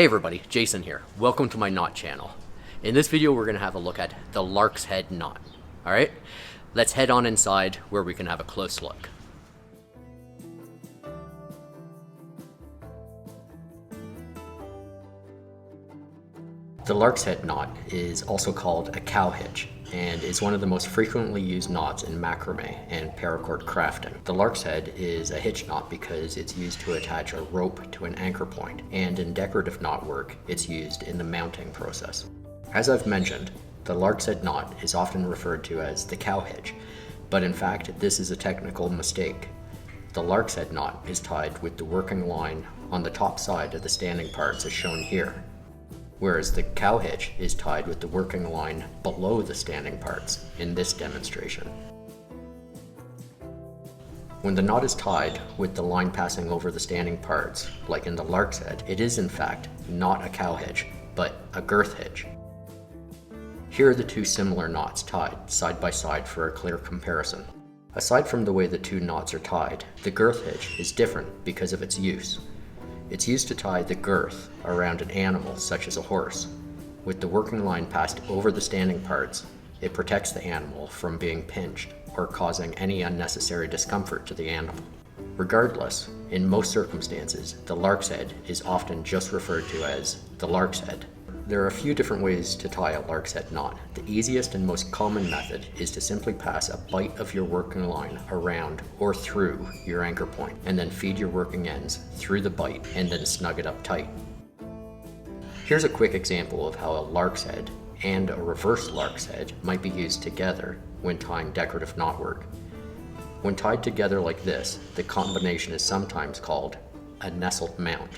Hey everybody, Jason here. Welcome to my knot channel. In this video we're going to have a look at the Larks Head knot. Alright, let's head on inside where we can have a close look. The Larks Head knot is also called a cow hitch and is one of the most frequently used knots in macrame and paracord crafting. The Larks Head is a hitch knot because it's used to attach a rope to an anchor point, and in decorative knot work it's used in the mounting process. As I've mentioned, the Larks Head knot is often referred to as the cow hitch, but in fact this is a technical mistake. The Larks Head knot is tied with the working line on the top side of the standing parts as shown here, whereas the cow hitch is tied with the working line below the standing parts in this demonstration. When the knot is tied with the line passing over the standing parts, like in the Larks Head, it is in fact not a cow hitch, but a girth hitch. Here are the two similar knots tied side by side for a clear comparison. Aside from the way the two knots are tied, the girth hitch is different because of its use. It's used to tie the girth around an animal such as a horse. With the working line passed over the standing parts, it protects the animal from being pinched or causing any unnecessary discomfort to the animal. Regardless, in most circumstances, the Larks Head is often just referred to as the Larks Head. There are a few different ways to tie a Larks Head knot. The easiest and most common method is to simply pass a bight of your working line around or through your anchor point, and then feed your working ends through the bight and then snug it up tight. Here's a quick example of how a Larks Head and a reverse Larks Head might be used together when tying decorative knotwork. When tied together like this, the combination is sometimes called a nestled mount.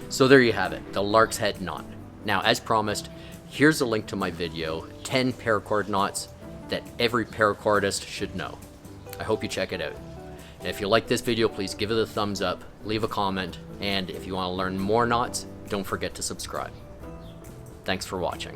So there you have it, the Larks Head knot. Now, as promised, here's a link to my video, 10 paracord knots that every paracordist should know. I hope you check it out. And if you like this video, please give it a thumbs up, leave a comment, and if you want to learn more knots, don't forget to subscribe. Thanks for watching.